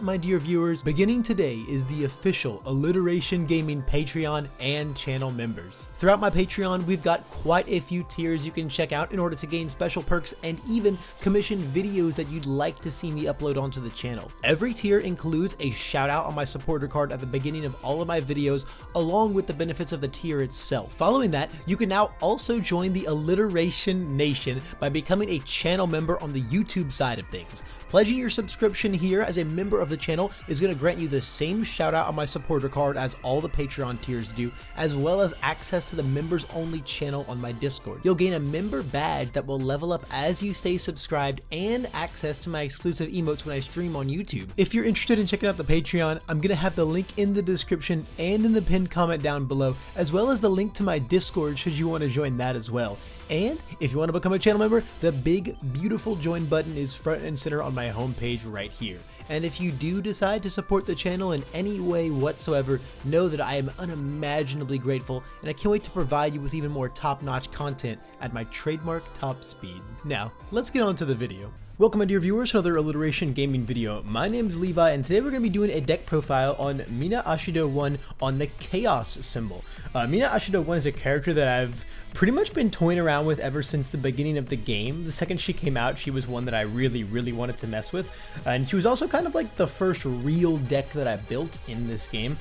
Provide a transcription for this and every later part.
My dear viewers, beginning today is the official Alliteration Gaming Patreon and channel members. Throughout my Patreon, we've got quite a few tiers you can check out in order to gain special perks and even commission videos that you'd like to see me upload onto the channel. Every tier includes a shout out on my supporter card at the beginning of all of my videos, along with the benefits of the tier itself. Following that, you can now also join the Alliteration Nation by becoming a channel member on the YouTube side of things. Pledging your subscription here as a member of the channel is going to grant you the same shout out on my supporter card as all the Patreon tiers do, as well as access to the members only channel on my Discord. You'll gain a member badge that will level up as you stay subscribed and access to my exclusive emotes when I stream on YouTube. If you're interested in checking out the Patreon, I'm going to have the link in the description and in the pinned comment down below, as well as the link to my Discord should you want to join that as well. And if you want to become a channel member, the big beautiful join button is front and center on my homepage right here. And if you do decide to support the channel in any way whatsoever, know that I am unimaginably grateful, and I can't wait to provide you with even more top-notch content at my trademark top speed. Now, let's get on to the video. Welcome my dear viewers to another Alliteration Gaming video. My name is Levi, and today we're going to be doing a deck profile on Mina Ashido 1 on the Chaos symbol. Mina Ashido 1 is a character that I've pretty much been toying around with ever since the beginning of the game. The second she came out, she was one that I really wanted to mess with, and she was also kind of like the first real deck that I built in this game,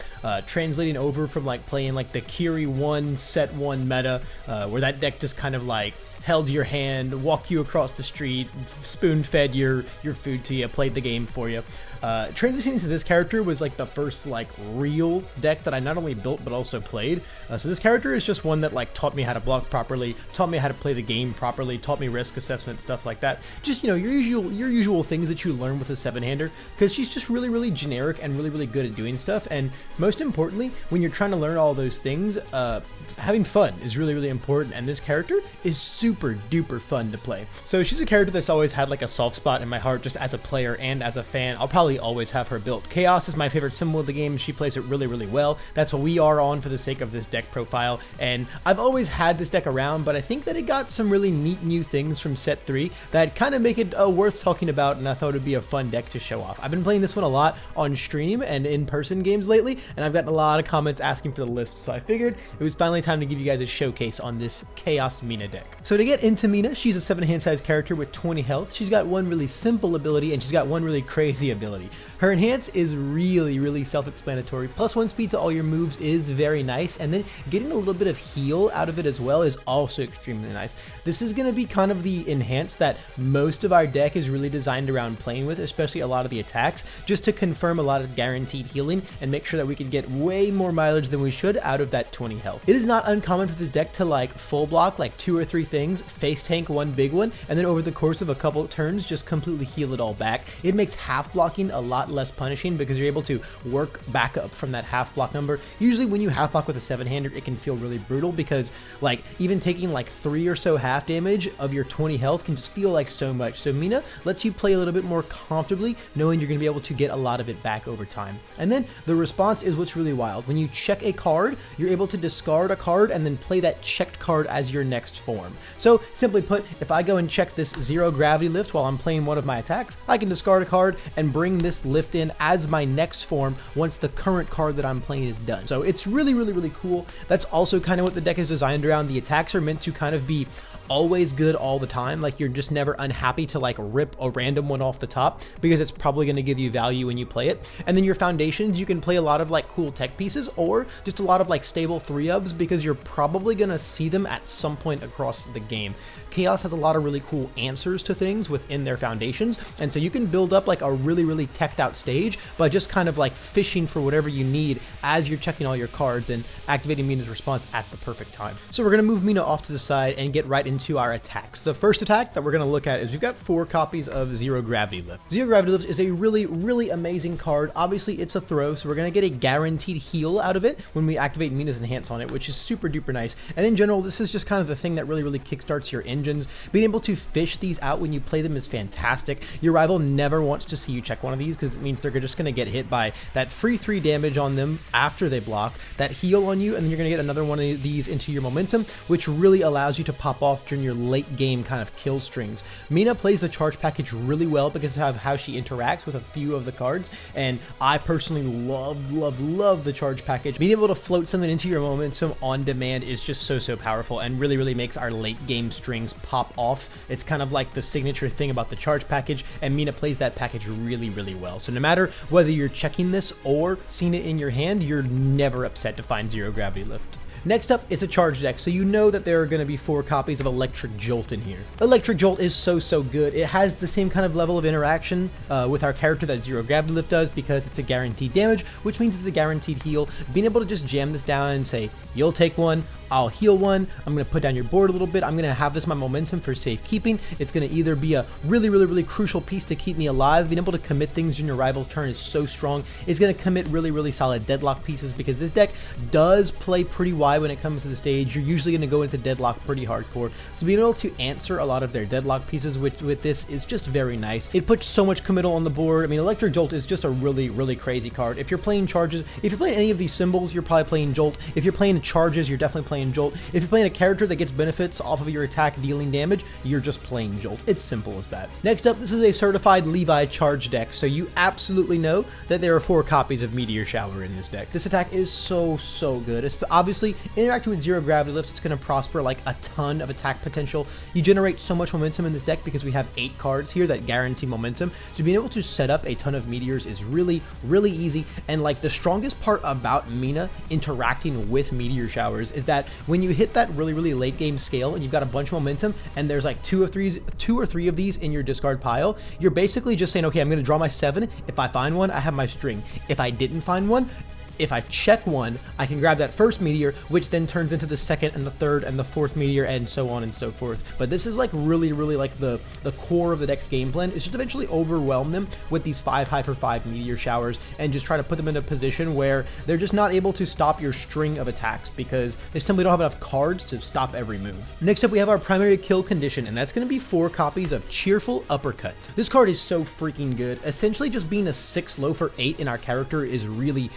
translating over from like playing like the Kiri 1 set 1 meta, where that deck just kind of like held your hand, walked you across the street, spoon-fed your food to you, played the game for you. Transitioning to this character was like the first like real deck that I not only built but also played. So this character is just one that like taught me how to block properly, taught me how to play the game properly, taught me risk assessment, stuff like that. Just, you know, your usual things that you learn with a 7-hander, because she's just really generic and really good at doing stuff. And most importantly, when you're trying to learn all those things, having fun is really important, and this character is super duper fun to play. So she's a character that's always had like a soft spot in my heart just as a player and as a fan. I'll probably always have her built. Chaos is my favorite symbol of the game. She plays it really well. That's what we are on for the sake of this deck profile, and I've always had this deck around, but I think that it got some really neat new things from set 3 that kind of make it worth talking about, and I thought it would be a fun deck to show off. I've been playing this one a lot on stream and in-person games lately, and I've gotten a lot of comments asking for the list, so I figured it was finally time to give you guys a showcase on this Chaos Mina deck. So to get into Mina, she's a 7-hand size character with 20 health. She's got one really simple ability, and she's got one really crazy ability. Her enhance is really self-explanatory. +1 speed to all your moves is very nice, and then getting a little bit of heal out of it as well is also extremely nice. This is going to be kind of the enhance that most of our deck is really designed around playing with, especially a lot of the attacks, just to confirm a lot of guaranteed healing and make sure that we can get way more mileage than we should out of that 20 health. It is not uncommon for this deck to like full block like 2 or 3 things, face tank one big one, and then over the course of a couple turns just completely heal it all back. It makes half blocking a lot less punishing because you're able to work back up from that half block number. Usually when you half block with a 7-hander, it can feel really brutal because like even taking like 3 or so half damage of your 20 health can just feel like so much. So Mina lets you play a little bit more comfortably, knowing you're going to be able to get a lot of it back over time. And then the response is what's really wild. When you check a card, you're able to discard a card and then play that checked card as your next form. So simply put, if I go and check this 0 gravity lift while I'm playing one of my attacks, I can discard a card and bring this lift in as my next form once the current card that I'm playing is done. So it's really cool. That's also kind of what the deck is designed around. The attacks are meant to kind of be always good all the time, like you're just never unhappy to like rip a random one off the top because it's probably going to give you value when you play it. And then your foundations, you can play a lot of like cool tech pieces or just a lot of like stable 3-ofs because you're probably going to see them at some point across the game. Chaos has a lot of really cool answers to things within their foundations, and so you can build up like a really teched out stage by just kind of like fishing for whatever you need as you're checking all your cards and activating Mina's response at the perfect time. So we're going to move Mina off to the side and get right into our attacks. The first attack that we're going to look at is we've got 4 copies of 0 Gravity Lift. 0 Gravity Lift is a really amazing card. Obviously it's a throw, so we're going to get a guaranteed heal out of it when we activate Mina's enhance on it, which is super duper nice. And in general, this is just kind of the thing that really kickstarts your engines. Being able to fish these out when you play them is fantastic. Your rival never wants to see you check one of these because it means they're just going to get hit by that free 3 damage on them after they block, that heal on you, and then you're going to get another one of these into your momentum, which really allows you to pop off during your late game kind of kill strings. Mina plays the charge package really well because of how she interacts with a few of the cards, and I personally love the charge package. Being able to float something into your momentum on demand is just so powerful and really makes our late game strings pop off. It's kind of like the signature thing about the charge package, and Mina plays that package really well. So no matter whether you're checking this or seeing it in your hand, you're never upset to find Zero Gravity Lift. Next up is a charge deck, so you know that there are going to be 4 copies of Electric Jolt in here. Electric Jolt is so good. It has the same kind of level of interaction with our character that Zero Gravity Lift does, because it's a guaranteed damage, which means it's a guaranteed heal. Being able to just jam this down and say, you'll take 1, I'll heal 1, I'm going to put down your board a little bit, I'm going to have this my momentum for safekeeping. It's going to either be a really crucial piece to keep me alive. Being able to commit things during your rival's turn is so strong. It's going to commit really solid deadlock pieces, because this deck does play pretty wide when it comes to the stage. You're usually going to go into deadlock pretty hardcore, so being able to answer a lot of their deadlock pieces with this is just very nice. It puts so much committal on the board. I mean, Electric Jolt is just a really crazy card. If you're playing charges, if you're playing any of these symbols, you're probably playing Jolt. If you're playing charges, you're definitely playing Jolt. If you're playing a character that gets benefits off of your attack dealing damage, you're just playing Jolt. It's simple as that. Next up, this is a certified Levi charge deck, so you absolutely know that there are 4 copies of Meteor Shower in this deck. This attack is so good. It's obviously interacting with Zero Gravity Lift. It's going to prosper like a ton of attack potential. You generate so much momentum in this deck because we have 8 cards here that guarantee momentum. So being able to set up a ton of meteors is really easy. And like the strongest part about Mina interacting with Meteor Showers is that when you hit that really late game scale and you've got a bunch of momentum and there's like 2 or 3 of these in your discard pile, you're basically just saying, okay, I'm going to draw my 7. If I find one, I have my string. If I didn't find one, if I check one, I can grab that first meteor, which then turns into the second and the third and the 4th meteor, and so on and so forth. But this is like really like the core of the deck's game plan, is just eventually overwhelm them with these 5 high for 5 meteor showers and just try to put them in a position where they're just not able to stop your string of attacks because they simply don't have enough cards to stop every move. Next up, we have our primary kill condition, and that's going to be 4 copies of Cheerful Uppercut. This card is so freaking good. Essentially just being a 6 low for 8 in our character is really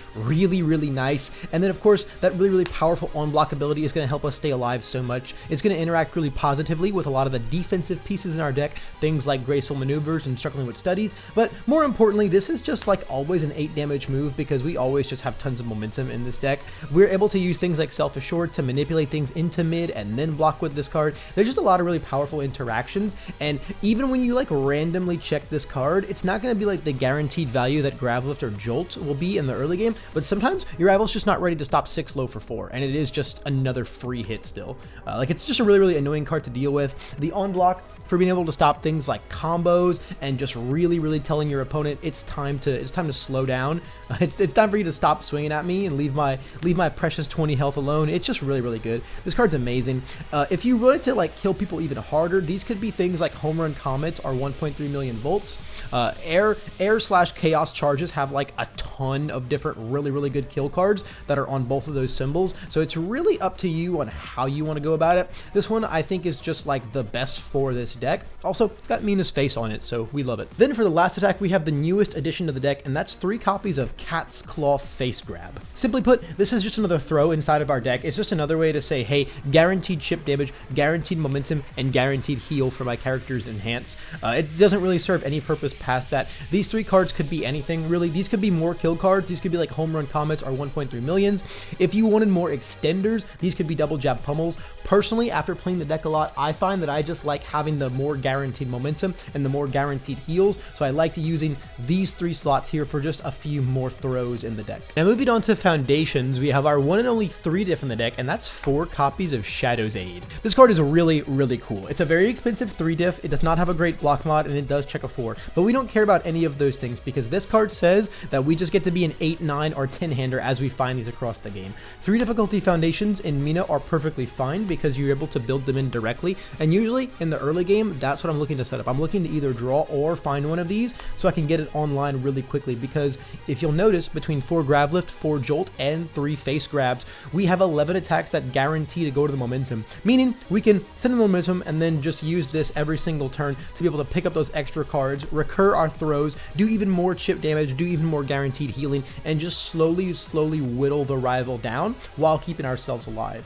nice. And then of course that really powerful on block ability is going to help us stay alive so much. It's going to interact really positively with a lot of the defensive pieces in our deck, things like graceful maneuvers and struggling with studies. But more importantly, this is just like always an 8 damage move because we always just have tons of momentum in this deck. We're able to use things like Self-Assured to manipulate things into mid and then block with this card. There's just a lot of really powerful interactions, and even when you like randomly check this card, it's not going to be like the guaranteed value that Gravelift or Jolt will be in the early game, but sometimes your rival's just not ready to stop 6 low for 4, and it is just another free hit still. Like it's just a really annoying card to deal with. The on block for being able to stop things like combos and just really telling your opponent it's time to slow down. It's time for you to stop swinging at me and leave my precious 20 health alone. It's just really good. This card's amazing. If you wanted to like kill people even harder, these could be things like Home Run Comets or 1.3 million volts. Air/chaos charges have like a ton of different really good kill cards that are on both of those symbols, so it's really up to you on how you want to go about it. This one I think is just like the best for this deck. Also, it's got Mina's face on it, so we love it. Then for the last attack, we have the newest addition to the deck, and that's 3 copies of Cat's Claw Face Grab. Simply put, this is just another throw inside of our deck. It's just another way to say, hey, guaranteed chip damage, guaranteed momentum, and guaranteed heal for my character's enhance. It doesn't really serve any purpose past that. These 3 cards could be anything, really. These could be more kill cards. These could be like Home Run Comets or 1.3 millions. If you wanted more extenders, these could be Double Jab Pummels. Personally, after playing the deck a lot, I find that I just like having the more guaranteed momentum and the more guaranteed heals, so I like to using these 3 slots here for just a few more throws in the deck. Now moving on to foundations, we have our one and only 3 diff in the deck, and that's 4 copies of Shadow's Aid. This card is really cool. It's a very expensive 3 diff, it does not have a great block mod, and it does check a 4, but we don't care about any of those things because this card says that we just get to be an 8, 9, or 10 hander as we find these across the game. 3 difficulty foundations in Mina are perfectly fine because you're able to build them in directly, and usually in the early game, that's what I'm looking to set up. I'm looking to either draw or find one of these so I can get it online really quickly, because if you'll notice, between 4 Gravelift, 4 Jolt, and 3 Face Grabs, we have 11 attacks that guarantee to go to the momentum, meaning we can send the momentum and then just use this every single turn to be able to pick up those extra cards, recur our throws, do even more chip damage, do even more guaranteed healing, and just slowly whittle the rival down while keeping ourselves alive.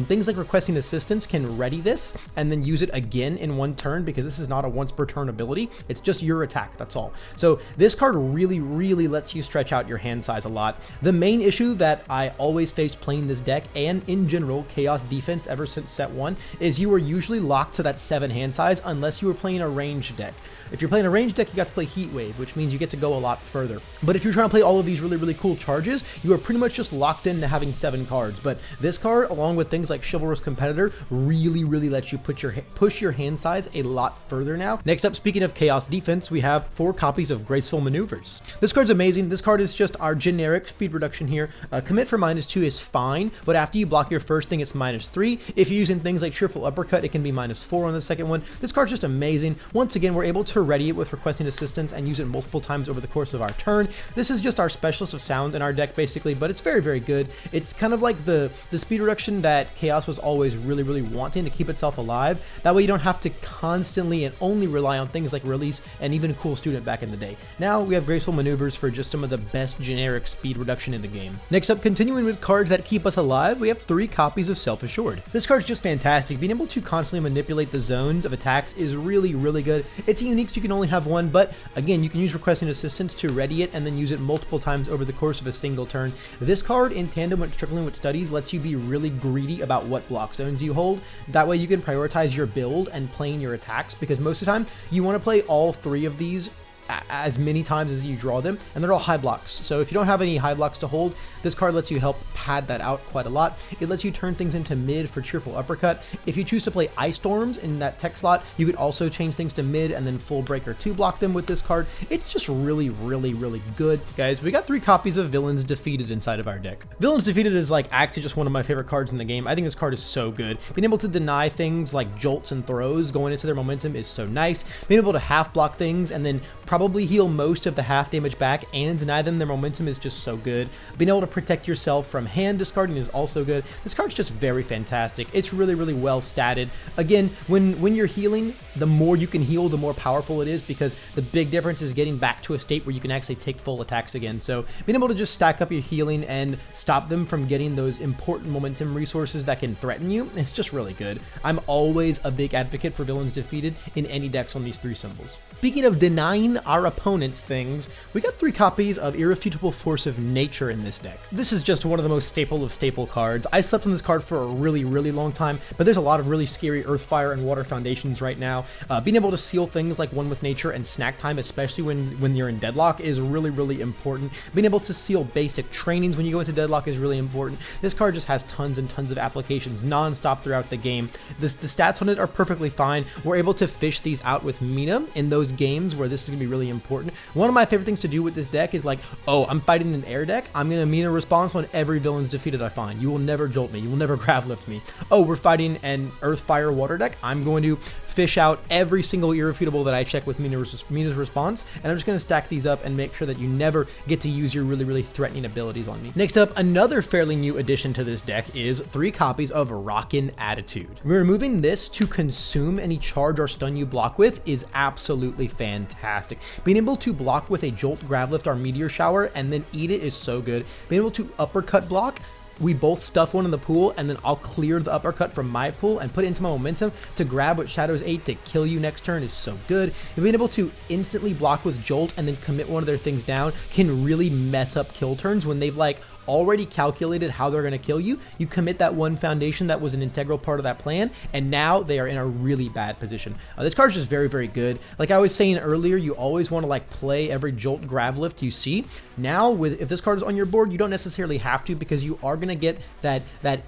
Things like requesting a Assistance can ready this and then use it again in one turn, because this is not a once per turn ability. It's just your attack, that's all. So this card really lets you stretch out your hand size a lot. The main issue that I always faced playing this deck, and in general Chaos Defense ever since set 1, is you were usually locked to that 7 hand size unless you were playing a ranged deck. If you're playing a ranged deck, you got to play Heat Wave, which means you get to go a lot further. But if you're trying to play all of these really cool charges, you are pretty much just locked into having 7 cards. But this card, along with things like Chivalrous Competitor, really lets you push your hand size a lot further now. Next up, speaking of Chaos Defense, we have 4 copies of Graceful Maneuvers. This card's amazing. This card is just our generic speed reduction here. Commit for -2 is fine, but after you block your first thing, it's -3. If you're using things like Cheerful Uppercut, it can be -4 on the second one. This card's just amazing. Once again, we're able to ready it with Requesting Assistance and use it multiple times over the course of our turn. This is just our Specialist of Sound in our deck basically, but it's very good. It's kind of like the speed reduction that Chaos was always really wanting to keep itself alive. That way you don't have to constantly and only rely on things like Release and even Cool Student back in the day. Now we have Graceful Maneuvers for just some of the best generic speed reduction in the game. Next up, continuing with cards that keep us alive, we have 3 copies of Self-Assured. This card's just fantastic. Being able to constantly manipulate the zones of attacks is really good. It's unique, so you can only have one, but again, you can use Requesting Assistance to ready it and then use it multiple times over the course of a single turn. This card, in tandem with struggling with studies, lets you be really greedy about what block zones you hold. That way you can prioritize your build and playing your attacks, because most of the time you want to play all 3 of these as many times as you draw them, and they're all high blocks. So if you don't have any high blocks to hold, this card lets you help pad that out quite a lot. It lets you turn things into mid for Cheerful Uppercut. If you choose to play Ice Storms in that tech slot, you could also change things to mid and then full Breaker 2 block them with this card. It's just really good. Guys, we got 3 copies of Villains Defeated inside of our deck. Villains Defeated is like actually just one of my favorite cards in the game. I think this card is so good. Being able to deny things like jolts and throws going into their momentum is so nice. Being able to half block things and then probably heal most of the half damage back and deny them their momentum is just so good. Being able to protect yourself from hand discarding is also good. This card's just very fantastic. It's really well statted. Again, when you're healing, the more you can heal, the more powerful it is, because the big difference is getting back to a state where you can actually take full attacks again. So being able to just stack up your healing and stop them from getting those important momentum resources that can threaten you, it's just really good. I'm always a big advocate for Villains Defeated in any decks on these 3 symbols. Speaking of denying our opponent things, we got 3 copies of Irrefutable Force of Nature in this deck. This is just one of the most staple cards. I slept on this card for a really long time, but there's a lot of really scary Earth, Fire, and Water foundations right now. Being able to seal things like One with Nature and Snack Time, especially when you're in Deadlock, is really important. Being able to seal basic trainings when you go into Deadlock is really important. This card just has tons and tons of applications non-stop throughout the game. The stats on it are perfectly fine. We're able to fish these out with Mina in those games where this is going to be really important. One of my favorite things to do with this deck is like, oh, I'm fighting an air deck, I'm going to Mina response on every Villains Defeated I find. You will never jolt me. You will never grab lift me. Oh, we're fighting an Earth, Fire, Water deck. I'm going to fish out every single Irrefutable that I check with Mina's response, and I'm just going to stack these up and make sure that you never get to use your really threatening abilities on me. Next up, another fairly new addition to this deck is 3 copies of Rockin' Attitude. Removing this to consume any charge or stun you block with is absolutely fantastic. Being able to block with a Jolt, Grab Lift, or Meteor Shower and then eat it is so good. Being able to uppercut block, we both stuff one in the pool, and then I'll clear the uppercut from my pool and put it into my momentum to grab what Shadows 8 to kill you next turn is so good. And being able to instantly block with Jolt and then commit one of their things down can really mess up kill turns when they've like already calculated how they're going to kill you. You commit that one foundation that was an integral part of that plan, and now they are in a really bad position. This card's just very good. Like I was saying earlier, you always want to like play every Jolt, Grab Lift you see. Now, if this card is on your board, you don't necessarily have to, because you are going to get that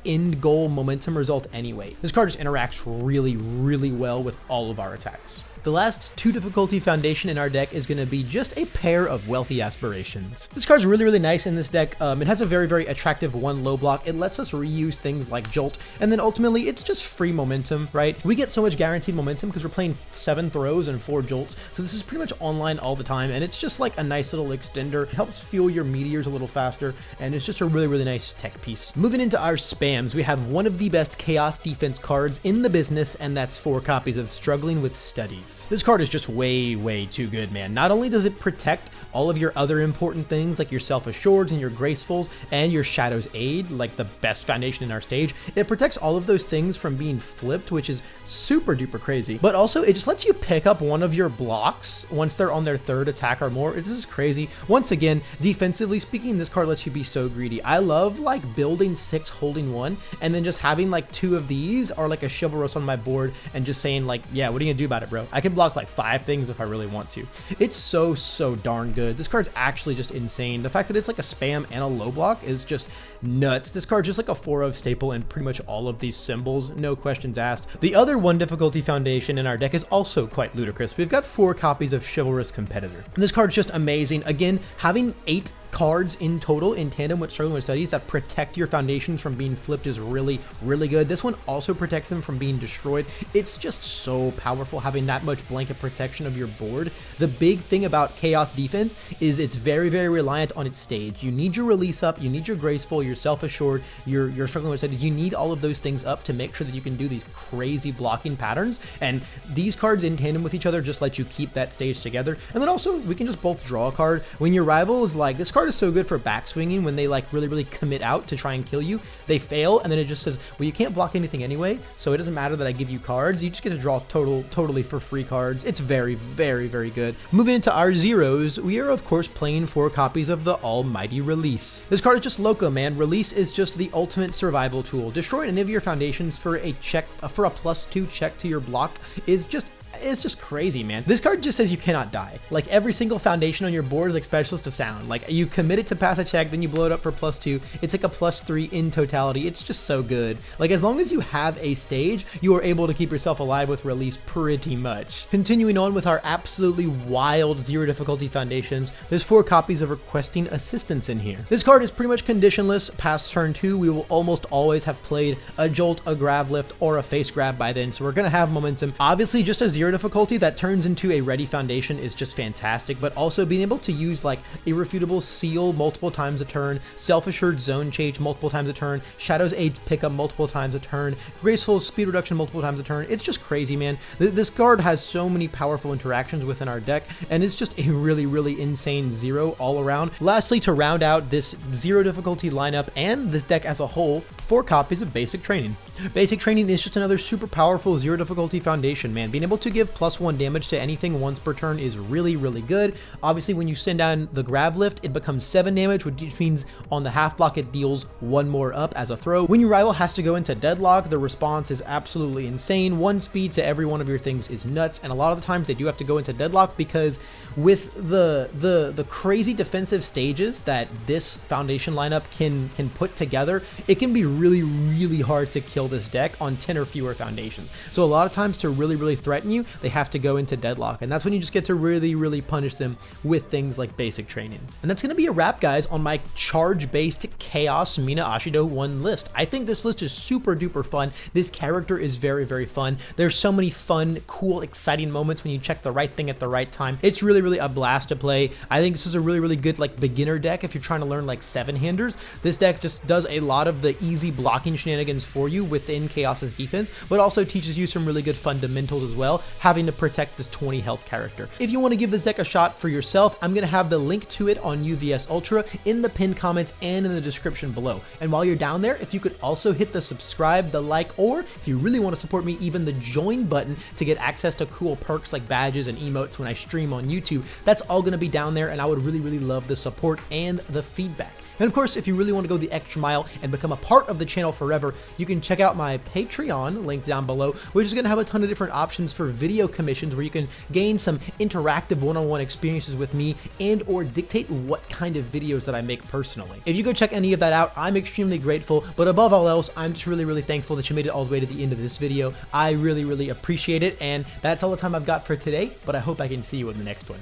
end goal momentum result anyway. This card just interacts really well with all of our attacks. The last 2 difficulty foundation in our deck is going to be just a pair of Wealthy Aspirations. This card's really nice in this deck. It has a very attractive 1 low block. It lets us reuse things like Jolt, and then ultimately it's just free momentum, right? We get so much guaranteed momentum because we're playing 7 throws and 4 jolts, so this is pretty much online all the time, and it's just like a nice little extender. It helps fuel your meteors a little faster, and it's just a really nice tech piece. Moving into our spams, we have one of the best Chaos Defense cards in the business, and that's 4 copies of Struggling with Studies. Release. This card is just way too good, man. Not only does it protect all of your other important things like your Self-Assureds and your Gracefuls and your Shadow's Aid, like the best foundation in our stage, it protects all of those things from being flipped, which is super duper crazy. But also it just lets you pick up one of your blocks once they're on their third attack or more. This is crazy. Once again, defensively speaking, this card lets you be so greedy. I love like building 6, holding 1, and then just having like 2 of these or like a Chivalrous on my board and just saying like, yeah, what are you gonna do about it, bro? I can block like 5 things if I really want to. It's so darn good. This card's actually just insane. The fact that it's like a spam and a low block is just nuts. This card's just like a 4-of staple in pretty much all of these symbols, no questions asked. The other 1 difficulty foundation in our deck is also quite ludicrous. We've got 4 copies of Chivalrous Competitor. This card's just amazing. Again, having 8 cards in total in tandem with Struggling with Studies that protect your foundations from being flipped is really good. This one also protects them from being destroyed. It's just so powerful having that much blanket protection of your board. The big thing about Chaos defense is it's very reliant on its stage. You need your release up, you need your Graceful, your Self-Assured, your Struggling with Studies. You need all of those things up to make sure that you can do these crazy blocking patterns, and these cards in tandem with each other just let you keep that stage together. And then also we can just both draw a card. When your rival is like, this card is so good for backswinging when they like really commit out to try and kill you, they fail, and then it just says, well, you can't block anything anyway, so it doesn't matter that I give you cards, you just get to draw totally for free cards. It's very good. Moving into our zeros, we are of course playing 4 copies of the almighty Release. This card is just loco, man. Release is just the ultimate survival tool. Destroy any of your foundations for a +2 check to your block is just, it's just crazy, man. This card just says you cannot die. Like every single foundation on your board is like Specialist of Sound. Like you commit it to pass a check, then you blow it up for +2. It's like a +3 in totality. It's just so good. Like as long as you have a stage, you are able to keep yourself alive with Release pretty much. Continuing on with our absolutely wild 0 difficulty foundations, there's 4 copies of Requesting Assistance in here. This card is pretty much conditionless. Past turn 2, we will almost always have played a Jolt, a Grab Lift, or a Face Grab by then, so we're gonna have momentum. Obviously, just a 0 difficulty that turns into a ready foundation is just fantastic, but also being able to use like Irrefutable Seal multiple times a turn, Self-Assured Zone Change multiple times a turn, Shadow's Aid pickup multiple times a turn, Graceful Speed Reduction multiple times a turn. It's just crazy, man. This card has so many powerful interactions within our deck, and it's just a really insane 0 all around. Lastly, to round out this 0 difficulty lineup and this deck as a whole, 4 copies of Basic Training. Basic Training is just another super powerful 0 difficulty foundation, man. Being able to give +1 damage to anything once per turn is really good. Obviously, when you send down the Grab Lift, it becomes 7 damage, which means on the half block it deals 1 more up as a throw. When your rival has to go into deadlock, the response is absolutely insane. 1 speed to every one of your things is nuts, and a lot of the times they do have to go into deadlock because with the crazy defensive stages that this foundation lineup can put together, it can be really hard to kill this deck on 10 or fewer foundations. So a lot of times to really threaten you, they have to go into deadlock, and that's when you just get to really punish them with things like Basic Training. And that's gonna be a wrap, guys, on my charge-based Chaos Mina Ashido 1 list. I think this list is super duper fun. This character is very fun. There's so many fun, cool, exciting moments when you check the right thing at the right time. It's really a blast to play. I think this is a really good like beginner deck if you're trying to learn like 7-handers. This deck just does a lot of the easy blocking shenanigans for you within Chaos's defense, but also teaches you some really good fundamentals as well, having to protect this 20 health character. If you want to give this deck a shot for yourself, I'm going to have the link to it on UVS Ultra in the pinned comments and in the description below. And while you're down there, if you could also hit the subscribe, the like, or if you really want to support me, even the join button to get access to cool perks like badges and emotes when I stream on YouTube, that's all going to be down there, and I would really love the support and the feedback. And of course, if you really want to go the extra mile and become a part of the channel forever, you can check out my Patreon, linked down below, which is going to have a ton of different options for video commissions where you can gain some interactive one-on-one experiences with me and or dictate what kind of videos that I make personally. If you go check any of that out, I'm extremely grateful, but above all else, I'm just really thankful that you made it all the way to the end of this video. I really appreciate it, and that's all the time I've got for today, but I hope I can see you in the next one.